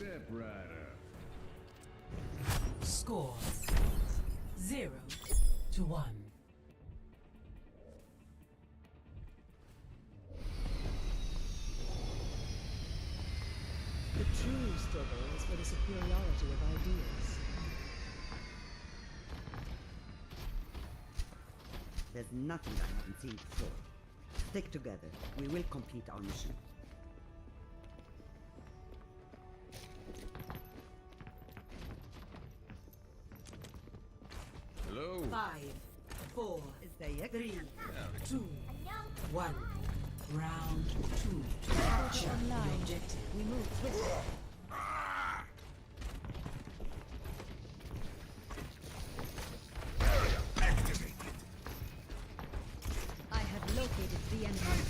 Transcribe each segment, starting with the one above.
Step right up. Score 0-1. The true struggle is for the superiority of ideas. There's nothing I haven't seen before. Stick together. We will complete our mission. Hello. 5, 4, ازيك؟ 3, 2, 1. Round 2. Capture the objective. We move swiftly. I have located the enemy.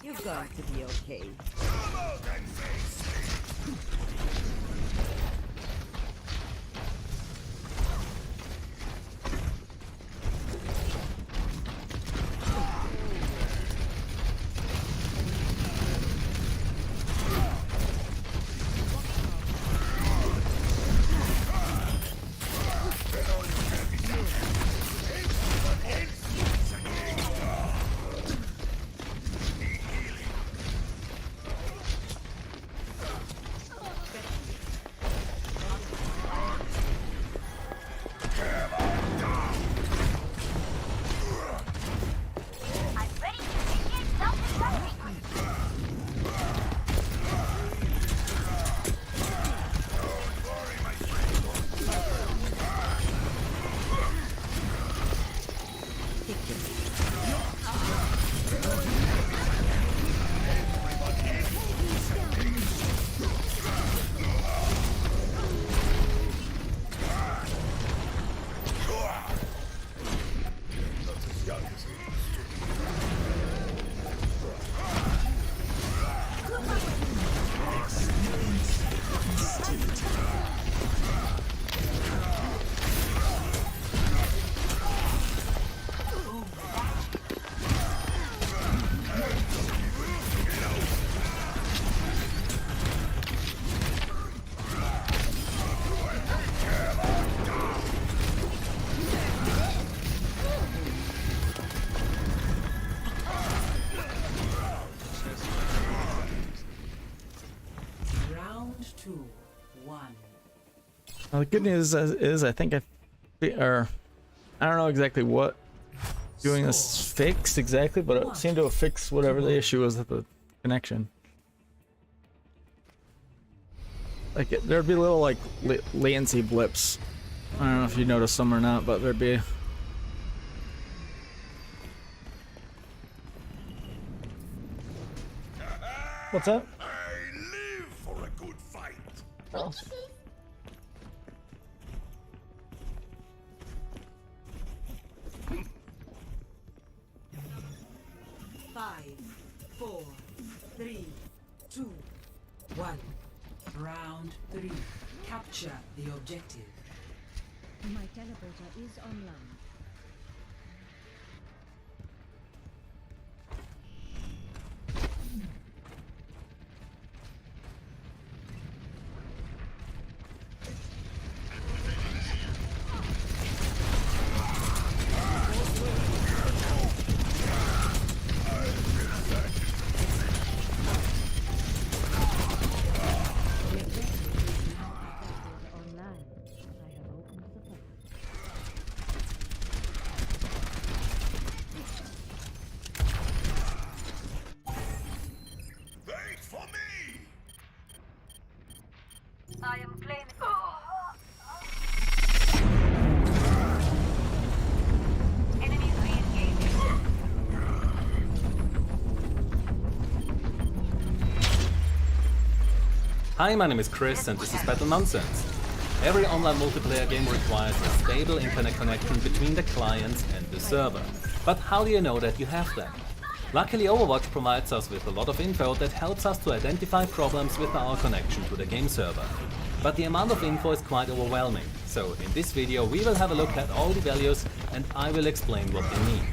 You're going to be okay. Round 2, 1. Well, the good news is I think I don't know exactly what doing this fixed exactly, but it seemed to have fixed whatever the issue was with the connection. Like there'd be little like latency blips. I don't know if you noticed them or not, but there'd be. What's up? I live for a good fight. Oh. 5, 4, 3, 2, 1. Round 3. Capture the objective. My teleporter is online. Online. Enemies re-engaging. Hi, my name is Chris and this is Battle Nonsense. Every online multiplayer game requires a stable internet connection between the client and the server. But how do you know that you have them? Luckily, Overwatch provides us with a lot of info that helps us to identify problems with our connection to the game server. But the amount of info is quite overwhelming, so in this video we will have a look at all the values and I will explain what they mean.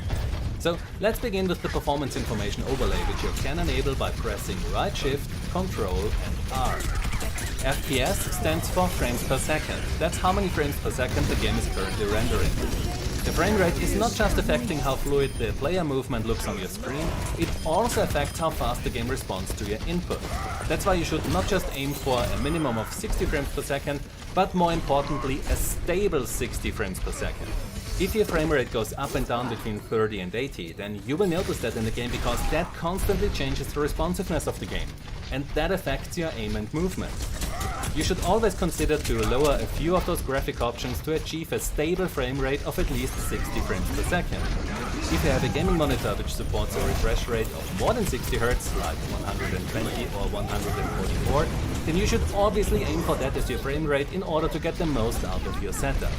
So let's begin with the performance information overlay, which you can enable by pressing right shift, control and R. FPS stands for frames per second. That's how many frames per second the game is currently rendering. The frame rate is not just affecting how fluid the player movement looks on your screen, it also affects how fast the game responds to your input. That's why you should not just aim for a minimum of 60 frames per second, but more importantly a stable 60 frames per second. If your frame rate goes up and down between 30 and 80, then you will notice that in the game because that constantly changes the responsiveness of the game, and that affects your aim and movement. You should always consider to lower a few of those graphic options to achieve a stable frame rate of at least 60 frames per second. If you have a gaming monitor which supports a refresh rate of more than 60 Hz, like 120 or 144, then you should obviously aim for that as your frame rate in order to get the most out of your setup.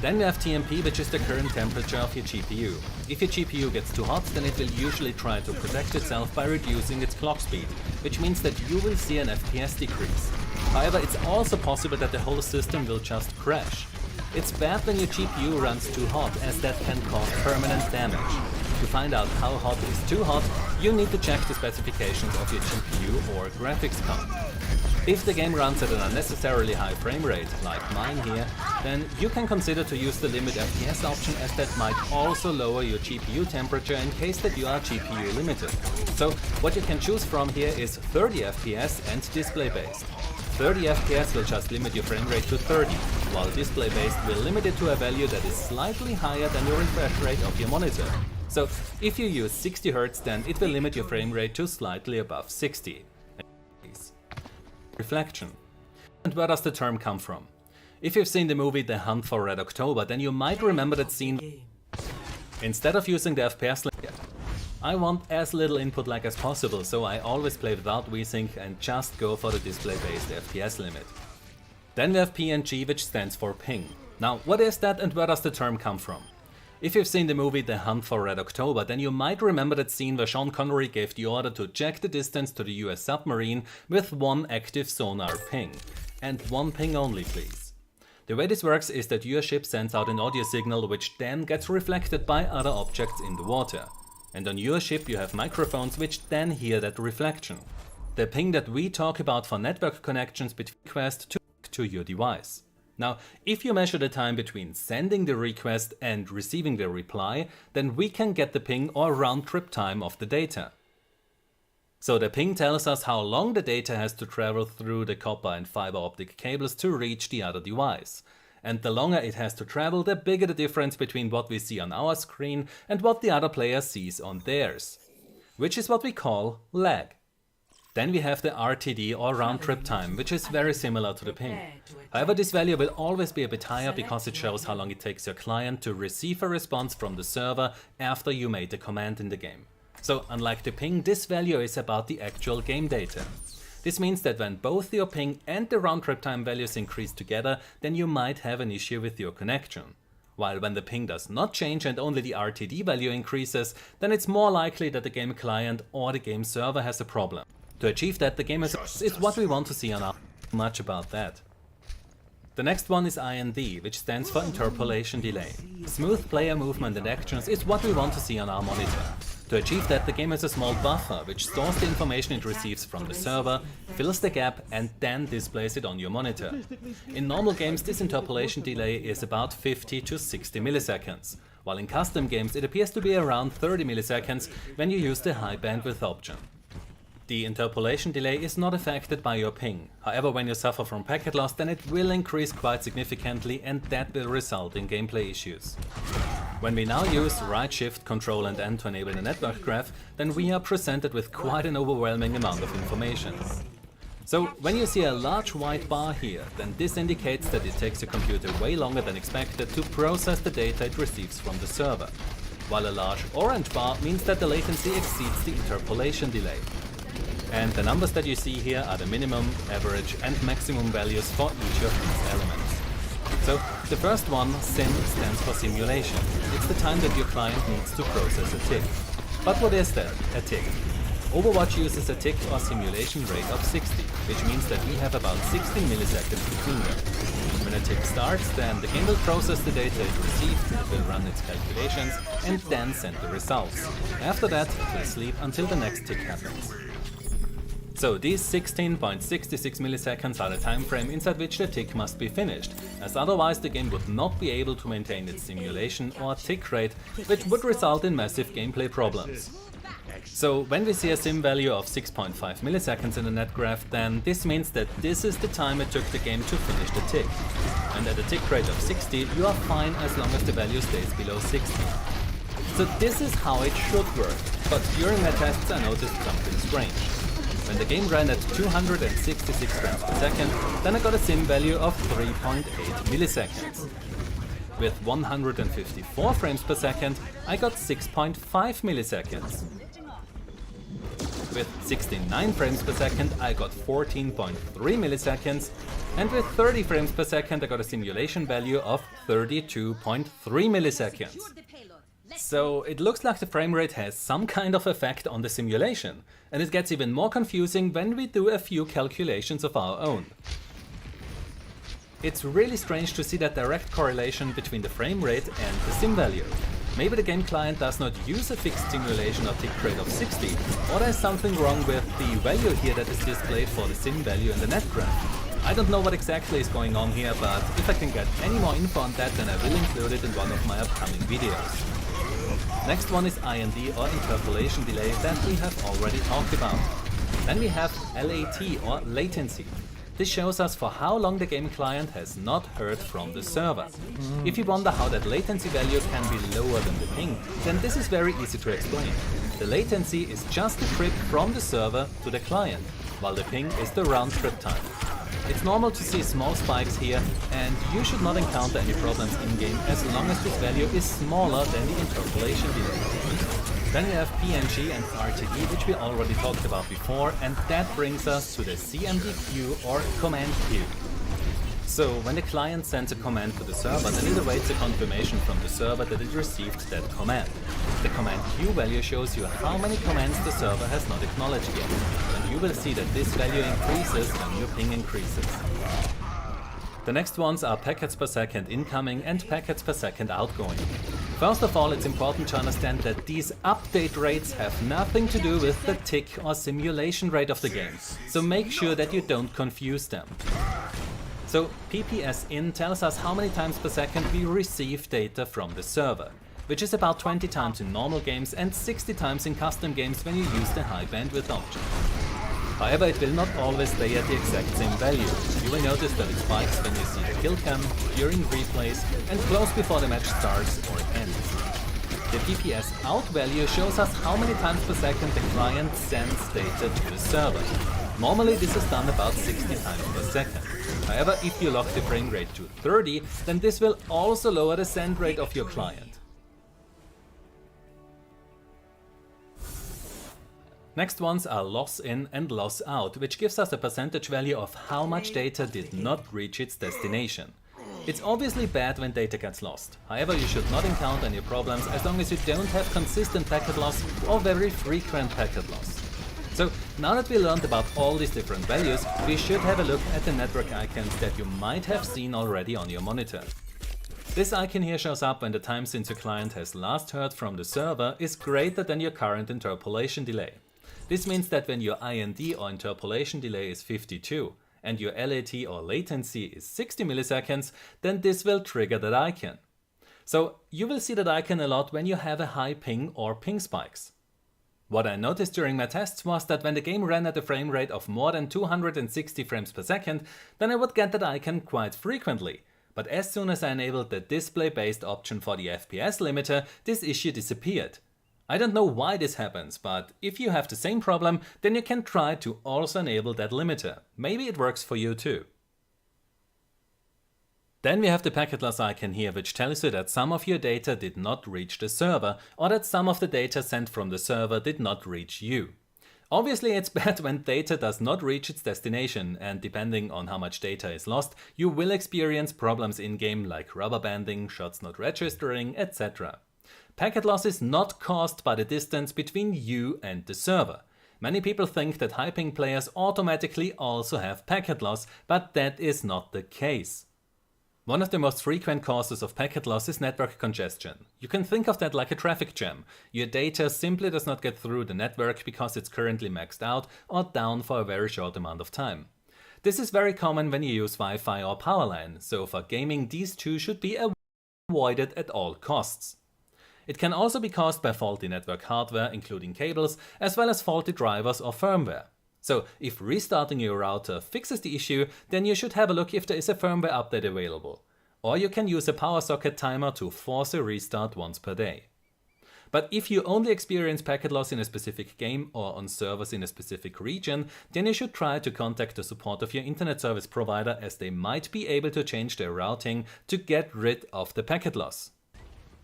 Then we have TMP, which is the current temperature of your GPU. If your GPU gets too hot, then it will usually try to protect itself by reducing its clock speed, which means that you will see an FPS decrease. However, it's also possible that the whole system will just crash. It's bad when your GPU runs too hot, as that can cause permanent damage. To find out how hot is too hot, you need to check the specifications of your GPU or graphics card. If the game runs at an unnecessarily high frame rate, like mine here, then you can consider to use the limit FPS option, as that might also lower your GPU temperature in case that you are GPU limited. So what you can choose from here is 30 FPS and display based. 30 FPS will just limit your frame rate to 30, while display based will limit it to a value that is slightly higher than the refresh rate of your monitor. So if you use 60 Hz, then it will limit your frame rate to slightly above 60. Reflection. And where does the term come from? If you've seen the movie The Hunt for Red October, then you might remember that scene. Instead of using the FPS limit, I want as little input lag as possible, so I always play without VSync and just go for the display-based FPS limit. Then we have PNG, which stands for ping. Now, what is that and where does the term come from? If you've seen the movie The Hunt for Red October, then you might remember that scene where Sean Connery gave the order to check the distance to the US submarine with one active sonar ping. And one ping only, please. The way this works is that your ship sends out an audio signal which then gets reflected by other objects in the water. And on your ship you have microphones which then hear that reflection. The ping that we talk about for network connections between request to your device. Now, if you measure the time between sending the request and receiving the reply, then we can get the ping or round trip time of the data. So the ping tells us how long the data has to travel through the copper and fiber optic cables to reach the other device. And the longer it has to travel, the bigger the difference between what we see on our screen and what the other player sees on theirs. Which is what we call lag. Then we have the RTD or round trip time, which is very similar to the ping. However, this value will always be a bit higher because it shows how long it takes your client to receive a response from the server after you made the command in the game. So unlike the ping, this value is about the actual game data. This means that when both your ping and the round trip time values increase together, then you might have an issue with your connection. While when the ping does not change and only the RTD value increases, then it's more likely that the game client or the game server has a problem. To achieve that, the game is what we want to see on our. Much about that. The next one is IND, which stands for interpolation delay. Smooth player movement and actions is what we want to see on our monitor. To achieve that, the game has a small buffer which stores the information it receives from the server, fills the gap and then displays it on your monitor. In normal games, this interpolation delay is about 50 to 60 milliseconds, while in custom games it appears to be around 30 milliseconds when you use the high bandwidth option. The interpolation delay is not affected by your ping. However, when you suffer from packet loss, then it will increase quite significantly and that will result in gameplay issues. When we now use right shift, control and N to enable the network graph, then we are presented with quite an overwhelming amount of information. So when you see a large white bar here, then this indicates that it takes the computer way longer than expected to process the data it receives from the server, while a large orange bar means that the latency exceeds the interpolation delay. And the numbers that you see here are the minimum, average and maximum values for each of these elements. So the first one, sim, stands for simulation. It's the time that your client needs to process a tick. But what is that, a tick? Overwatch uses a tick or simulation rate of 60, which means that we have about 16 milliseconds between them. When a tick starts, then the game will process the data it received, it will run its calculations and then send the results. After that, it will sleep until the next tick happens. So these 16.66 milliseconds are the time frame inside which the tick must be finished, as otherwise the game would not be able to maintain its simulation or tick rate, which would result in massive gameplay problems. So when we see a sim value of 6.5 milliseconds in the net graph, then this means that this is the time it took the game to finish the tick. And at a tick rate of 60, you are fine as long as the value stays below 60. So this is how it should work, but during my tests I noticed something strange. When the game ran at 266 frames per second, then I got a sim value of 3.8 milliseconds. With 154 frames per second, I got 6.5 milliseconds. With 69 frames per second, I got 14.3 milliseconds. And with 30 frames per second, I got a simulation value of 32.3 milliseconds. So it looks like the frame rate has some kind of effect on the simulation, and it gets even more confusing when we do a few calculations of our own. It's really strange to see that direct correlation between the frame rate and the sim value. Maybe the game client does not use a fixed simulation or tick rate of 60, or there's something wrong with the value here that is displayed for the sim value in the net graph. I don't know what exactly is going on here, but if I can get any more info on that, then I will include it in one of my upcoming videos. Next one is IND or interpolation delay that we have already talked about. Then we have LAT or latency. This shows us for how long the game client has not heard from the server. If you wonder how that latency value can be lower than the ping, then this is very easy to explain. The latency is just the trip from the server to the client, while the ping is the round trip time. It's normal to see small spikes here, and you should not encounter any problems in-game as long as this value is smaller than the interpolation delay. Then we have PNG and RTE, which we already talked about before, and that brings us to the CMD queue or command queue. So when the client sends a command to the server, then it awaits a confirmation from the server that it received that command. The command queue value shows you how many commands the server has not acknowledged yet, and you will see that this value increases when your ping increases. The next ones are packets per second incoming and packets per second outgoing. First of all, it's important to understand that these update rates have nothing to do with the tick or simulation rate of the game, so make sure that you don't confuse them. So PPS in tells us how many times per second we receive data from the server, which is about 20 times in normal games and 60 times in custom games when you use the high bandwidth option. However, it will not always stay at the exact same value. You will notice that it spikes when you see the kill cam, during replays, and close before the match starts or ends. The PPS out value shows us how many times per second the client sends data to the server. Normally this is done about 60 times per second. However, if you lock the frame rate to 30, then this will also lower the send rate of your client. Next ones are loss in and loss out, which gives us a percentage value of how much data did not reach its destination. It's obviously bad when data gets lost. However, you should not encounter any problems as long as you don't have consistent packet loss or very frequent packet loss. So now that we learned about all these different values, we should have a look at the network icons that you might have seen already on your monitor. This icon here shows up when the time since your client has last heard from the server is greater than your current interpolation delay. This means that when your IND or interpolation delay is 52 and your LAT or latency is 60 milliseconds, then this will trigger that icon. So you will see that icon a lot when you have a high ping or ping spikes. What I noticed during my tests was that when the game ran at a frame rate of more than 260 frames per second, then I would get that icon quite frequently. But as soon as I enabled the display-based option for the FPS limiter, this issue disappeared. I don't know why this happens, but if you have the same problem, then you can try to also enable that limiter. Maybe it works for you too. Then we have the packet loss icon here, which tells you that some of your data did not reach the server, or that some of the data sent from the server did not reach you. Obviously it's bad when data does not reach its destination, and depending on how much data is lost, you will experience problems in-game like rubber banding, shots not registering, etc. Packet loss is not caused by the distance between you and the server. Many people think that Hyping players automatically also have packet loss, but that is not the case. One of the most frequent causes of packet loss is network congestion. You can think of that like a traffic jam. Your data simply does not get through the network because it's currently maxed out or down for a very short amount of time. This is very common when you use Wi-Fi or Powerline, so for gaming these two should be avoided at all costs. It can also be caused by faulty network hardware, including cables, as well as faulty drivers or firmware. So if restarting your router fixes the issue, then you should have a look if there is a firmware update available. Or you can use a power socket timer to force a restart once per day. But if you only experience packet loss in a specific game or on servers in a specific region, then you should try to contact the support of your internet service provider, as they might be able to change their routing to get rid of the packet loss.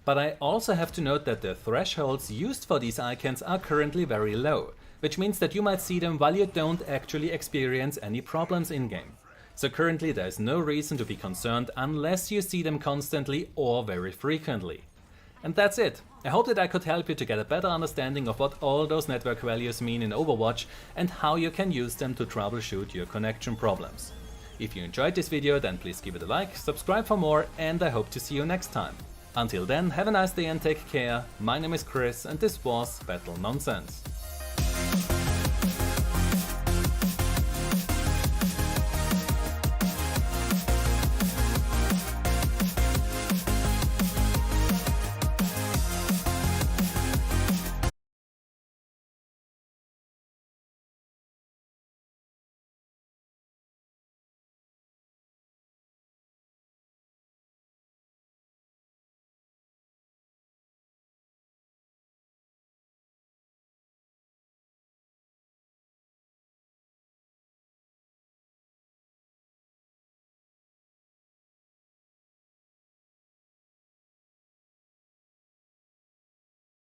But I also have to note that the thresholds used for these icons are currently very low, which means that you might see them while you don't actually experience any problems in-game. So currently there is no reason to be concerned unless you see them constantly or very frequently. And that's it. I hope that I could help you to get a better understanding of what all those network values mean in Overwatch and how you can use them to troubleshoot your connection problems. If you enjoyed this video, then please give it a like, subscribe for more, and I hope to see you next time. Until then, have a nice day and take care. My name is Chris and this was Battle Nonsense.